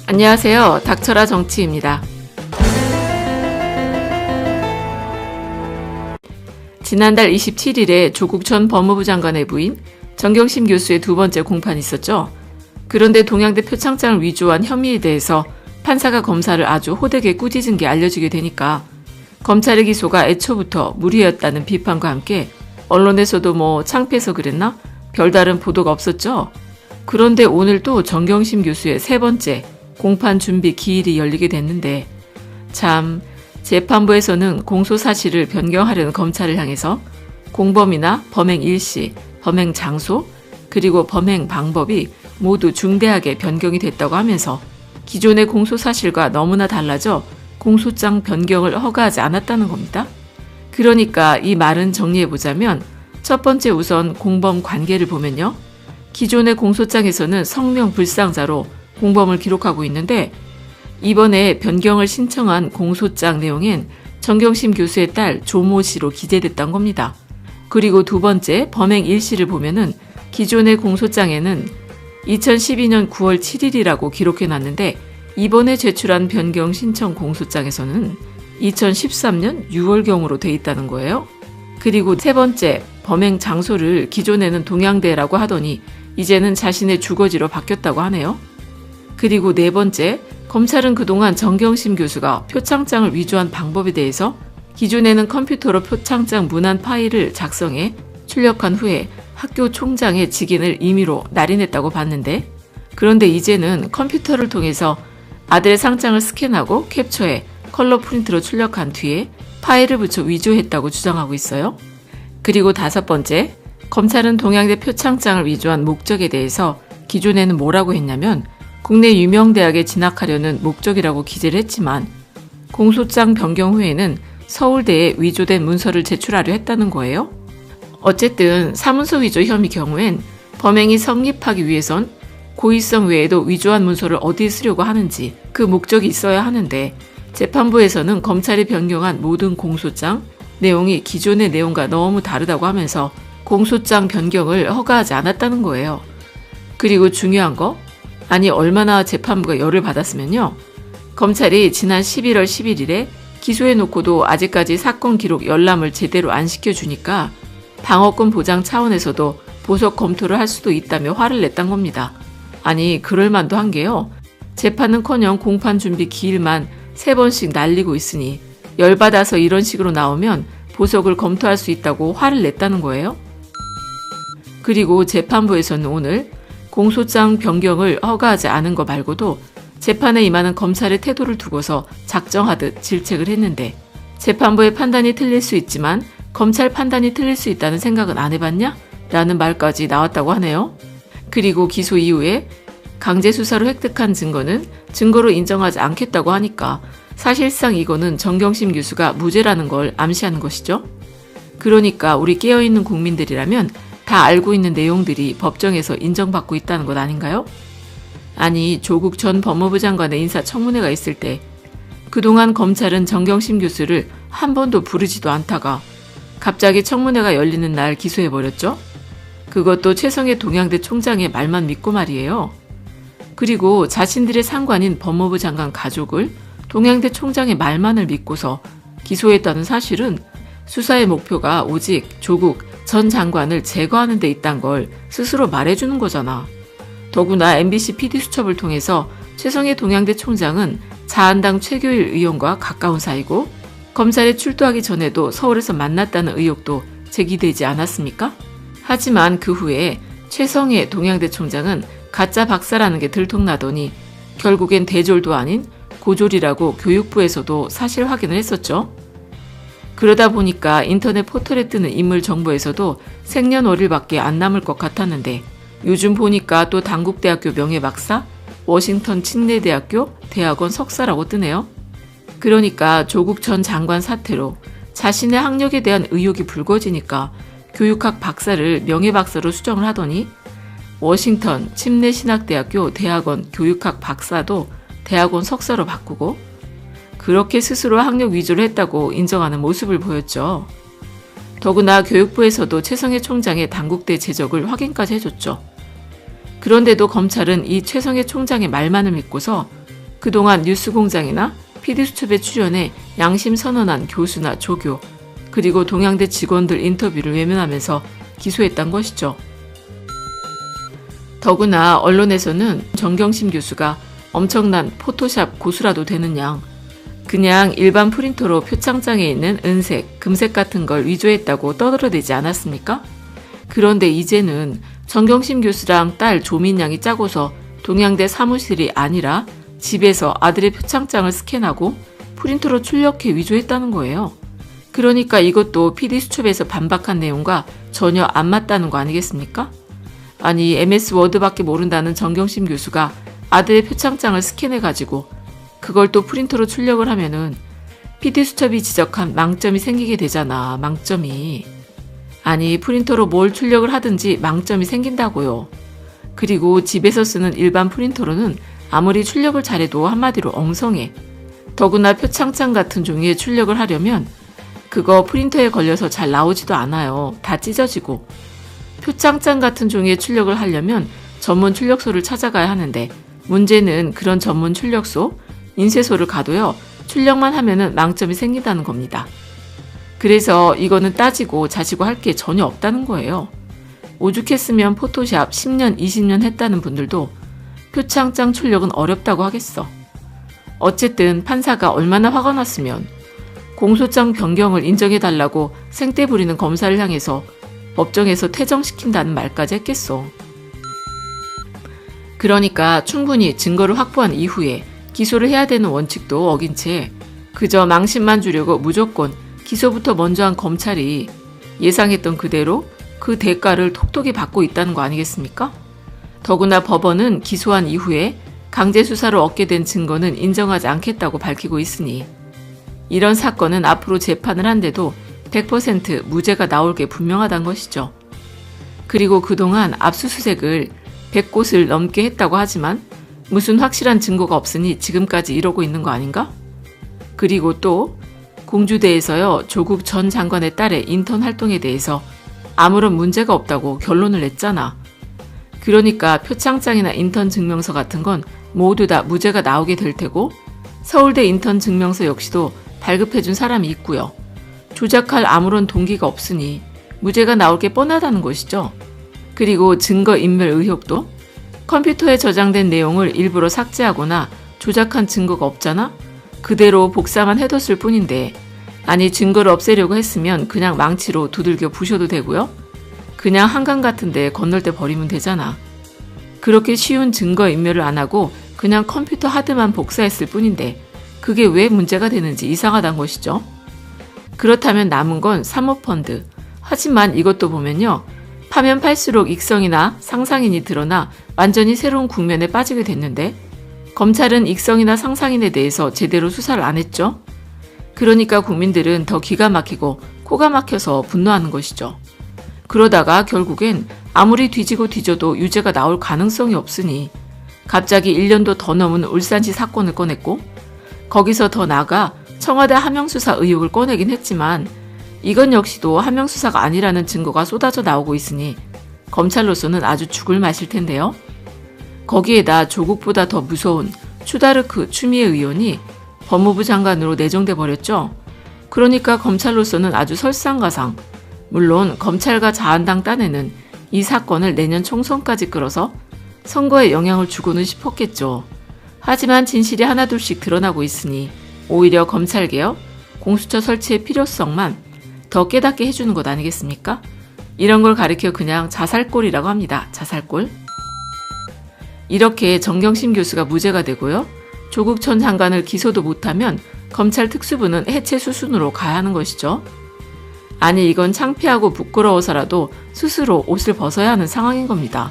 안녕하세요. 닥쳐라 정치입니다. 지난달 27일에 조국 전 법무부 장관의 부인 정경심 교수의 두 번째 공판이 있었죠. 그런데 동양대 표창장을 위조한 혐의에 대해서 판사가 검사를 아주 호되게 꾸짖은 게 알려지게 되니까 검찰의 기소가 애초부터 무리였다는 비판과 함께 언론에서도 창피해서 그랬나? 별다른 보도가 없었죠. 그런데 오늘 또 정경심 교수의 세 번째 공판 준비 기일이 열리게 됐는데 참 재판부에서는 공소 사실을 변경하려는 검찰을 향해서 공범이나 범행 일시, 범행 장소, 그리고 범행 방법이 모두 중대하게 변경이 됐다고 하면서 기존의 공소 사실과 너무나 달라져 공소장 변경을 허가하지 않았다는 겁니다. 그러니까 이 말은 정리해보자면 첫 번째 우선 공범 관계를 보면요. 기존의 공소장에서는 성명 불상자로 공범을 기록하고 있는데 이번에 변경을 신청한 공소장 내용엔 정경심 교수의 딸 조모 씨로 기재됐던 겁니다. 그리고 두 번째 범행 일시를 보면은 기존의 공소장에는 2012년 9월 7일이라고 기록해놨는데 이번에 제출한 변경 신청 공소장에서는 2013년 6월경으로 돼 있다는 거예요. 그리고 세 번째 범행 장소를 기존에는 동양대라고 하더니 이제는 자신의 주거지로 바뀌었다고 하네요. 그리고 네 번째, 검찰은 그동안 정경심 교수가 표창장을 위조한 방법에 대해서 기존에는 컴퓨터로 표창장 문안 파일을 작성해 출력한 후에 학교 총장의 직인을 임의로 날인했다고 봤는데 그런데 이제는 컴퓨터를 통해서 아들의 상장을 스캔하고 캡처해 컬러 프린트로 출력한 뒤에 파일을 붙여 위조했다고 주장하고 있어요. 그리고 다섯 번째, 검찰은 동양대 표창장을 위조한 목적에 대해서 기존에는 뭐라고 했냐면 국내 유명 대학에 진학하려는 목적이라고 기재를 했지만 공소장 변경 후에는 서울대에 위조된 문서를 제출하려 했다는 거예요. 어쨌든 사문서 위조 혐의 경우엔 범행이 성립하기 위해선 고의성 외에도 위조한 문서를 어디에 쓰려고 하는지 그 목적이 있어야 하는데 재판부에서는 검찰이 변경한 모든 공소장 내용이 기존의 내용과 너무 다르다고 하면서 공소장 변경을 허가하지 않았다는 거예요. 그리고 중요한 거 아니 얼마나 재판부가 열을 받았으면요. 검찰이 지난 11월 11일에 기소해놓고도 아직까지 사건 기록 열람을 제대로 안 시켜주니까 방어권 보장 차원에서도 보석 검토를 할 수도 있다며 화를 냈단 겁니다. 아니 그럴만도 한 게요. 재판은커녕 공판 준비 기일만 3번씩 날리고 있으니 열받아서 이런 식으로 나오면 보석을 검토할 수 있다고 화를 냈다는 거예요. 그리고 재판부에서는 오늘 공소장 변경을 허가하지 않은 거 말고도 재판에 임하는 검찰의 태도를 두고서 작정하듯 질책을 했는데 재판부의 판단이 틀릴 수 있지만 검찰 판단이 틀릴 수 있다는 생각은 안 해봤냐? 라는 말까지 나왔다고 하네요. 그리고 기소 이후에 강제수사로 획득한 증거는 증거로 인정하지 않겠다고 하니까 사실상 이거는 정경심 교수가 무죄라는 걸 암시하는 것이죠. 그러니까 우리 깨어있는 국민들이라면 다 알고 있는 내용들이 법정에서 인정받고 있다는 것 아닌가요? 아니 조국 전 법무부 장관의 인사청문회가 있을 때 그동안 검찰은 정경심 교수를 한 번도 부르지도 않다가 갑자기 청문회가 열리는 날 기소해버렸죠? 그것도 최성해 동양대 총장의 말만 믿고 말이에요. 그리고 자신들의 상관인 법무부 장관 가족을 동양대 총장의 말만을 믿고서 기소했다는 사실은 수사의 목표가 오직 조국 전 장관을 제거하는 데 있단 걸 스스로 말해주는 거잖아. 더구나 MBC PD수첩을 통해서 최성해 동양대 총장은 자한당 최교일 의원과 가까운 사이고 검찰에 출두하기 전에도 서울에서 만났다는 의혹도 제기되지 않았습니까? 하지만 그 후에 최성해 동양대 총장은 가짜 박사라는 게 들통나더니 결국엔 대졸도 아닌 고졸이라고 교육부에서도 사실 확인을 했었죠. 그러다 보니까 인터넷 포털에 뜨는 인물 정보에서도 생년월일밖에 안 남을 것 같았는데 요즘 보니까 또 단국대학교 명예박사, 워싱턴 침례대학교 대학원 석사라고 뜨네요. 그러니까 조국 전 장관 사태로 자신의 학력에 대한 의혹이 불거지니까 교육학 박사를 명예박사로 수정을 하더니 워싱턴 침례신학대학교 대학원 교육학 박사도 대학원 석사로 바꾸고 그렇게 스스로 학력 위조를 했다고 인정하는 모습을 보였죠. 더구나 교육부에서도 최성해 총장의 단국대 재적을 확인까지 해줬죠. 그런데도 검찰은 이 최성해 총장의 말만을 믿고서 그동안 뉴스공장이나 PD수첩에 출연해 양심 선언한 교수나 조교, 그리고 동양대 직원들 인터뷰를 외면하면서 기소했던 것이죠. 더구나 언론에서는 정경심 교수가 엄청난 포토샵 고수라도 되는 양 그냥 일반 프린터로 표창장에 있는 은색, 금색 같은 걸 위조했다고 떠들어대지 않았습니까? 그런데 이제는 정경심 교수랑 딸 조민 양이 짜고서 동양대 사무실이 아니라 집에서 아들의 표창장을 스캔하고 프린터로 출력해 위조했다는 거예요. 그러니까 이것도 PD수첩에서 반박한 내용과 전혀 안 맞다는 거 아니겠습니까? 아니 MS 워드밖에 모른다는 정경심 교수가 아들의 표창장을 스캔해가지고 그걸 또 프린터로 출력을 하면은 PD수첩이 지적한 망점이 생기게 되잖아. 망점이. 아니 프린터로 뭘 출력을 하든지 망점이 생긴다고요. 그리고 집에서 쓰는 일반 프린터로는 아무리 출력을 잘해도 한마디로 엉성해. 더구나 표창장 같은 종이에 출력을 하려면 그거 프린터에 걸려서 잘 나오지도 않아요. 다 찢어지고. 표창장 같은 종이에 출력을 하려면 전문 출력소를 찾아가야 하는데 문제는 그런 전문 출력소, 인쇄소를 가도요. 출력만 하면은 망점이 생긴다는 겁니다. 그래서 이거는 따지고 자시고 할 게 전혀 없다는 거예요. 오죽했으면 포토샵 10년, 20년 했다는 분들도 표창장 출력은 어렵다고 하겠어. 어쨌든 판사가 얼마나 화가 났으면 공소장 변경을 인정해달라고 생떼 부리는 검사를 향해서 법정에서 퇴정시킨다는 말까지 했겠어. 그러니까 충분히 증거를 확보한 이후에 기소를 해야 되는 원칙도 어긴 채 그저 망신만 주려고 무조건 기소부터 먼저 한 검찰이 예상했던 그대로 그 대가를 톡톡히 받고 있다는 거 아니겠습니까? 더구나 법원은 기소한 이후에 강제 수사로 얻게 된 증거는 인정하지 않겠다고 밝히고 있으니 이런 사건은 앞으로 재판을 한데도 100% 무죄가 나올 게 분명하다는 것이죠. 그리고 그동안 압수수색을 100곳을 넘게 했다고 하지만 무슨 확실한 증거가 없으니 지금까지 이러고 있는 거 아닌가? 그리고 또 공주대에서요 조국 전 장관의 딸의 인턴 활동에 대해서 아무런 문제가 없다고 결론을 냈잖아. 그러니까 표창장이나 인턴 증명서 같은 건 모두 다 무죄가 나오게 될 테고 서울대 인턴 증명서 역시도 발급해준 사람이 있고요. 조작할 아무런 동기가 없으니 무죄가 나올 게 뻔하다는 것이죠. 그리고 증거인멸 의혹도 컴퓨터에 저장된 내용을 일부러 삭제하거나 조작한 증거가 없잖아? 그대로 복사만 해뒀을 뿐인데 아니 증거를 없애려고 했으면 그냥 망치로 두들겨 부셔도 되고요. 그냥 한강 같은 데 건널 때 버리면 되잖아. 그렇게 쉬운 증거인멸을 안 하고 그냥 컴퓨터 하드만 복사했을 뿐인데 그게 왜 문제가 되는지 이상하단 것이죠. 그렇다면 남은 건 사모펀드. 하지만 이것도 보면요. 파면 팔수록 익성이나 상상인이 드러나 완전히 새로운 국면에 빠지게 됐는데 검찰은 익성이나 상상인에 대해서 제대로 수사를 안 했죠. 그러니까 국민들은 더 기가 막히고 코가 막혀서 분노하는 것이죠. 그러다가 결국엔 아무리 뒤지고 뒤져도 유죄가 나올 가능성이 없으니 갑자기 1년도 더 넘은 울산시 사건을 꺼냈고 거기서 더 나아가 청와대 하명수사 의혹을 꺼내긴 했지만 이건 역시도 하명수사가 아니라는 증거가 쏟아져 나오고 있으니 검찰로서는 아주 죽을 맛일 텐데요. 거기에다 조국보다 더 무서운 추다르크 추미애 의원이 법무부 장관으로 내정돼 버렸죠. 그러니까 검찰로서는 아주 설상가상. 물론 검찰과 자한당 딴에는 이 사건을 내년 총선까지 끌어서 선거에 영향을 주고는 싶었겠죠. 하지만 진실이 하나둘씩 드러나고 있으니 오히려 검찰개혁, 공수처 설치의 필요성만 더 깨닫게 해주는 것 아니겠습니까? 이런 걸 가리켜 그냥 자살골이라고 합니다. 자살골. 이렇게 정경심 교수가 무죄가 되고요. 조국 전 장관을 기소도 못하면 검찰 특수부는 해체 수순으로 가야 하는 것이죠. 아니 이건 창피하고 부끄러워서라도 스스로 옷을 벗어야 하는 상황인 겁니다.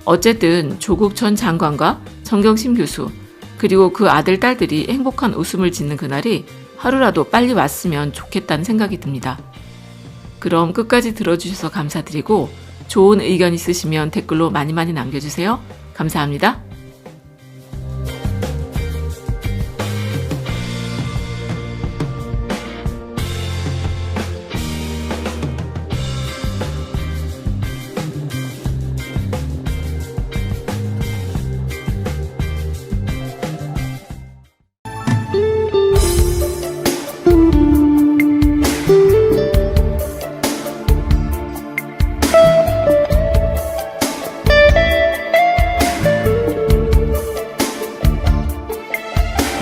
어쨌든 조국 전 장관과 정경심 교수 그리고 그 아들 딸들이 행복한 웃음을 짓는 그날이 하루라도 빨리 왔으면 좋겠다는 생각이 듭니다. 그럼 끝까지 들어주셔서 감사드리고 좋은 의견 있으시면 댓글로 많이 남겨주세요. 감사합니다.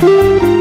있습니다.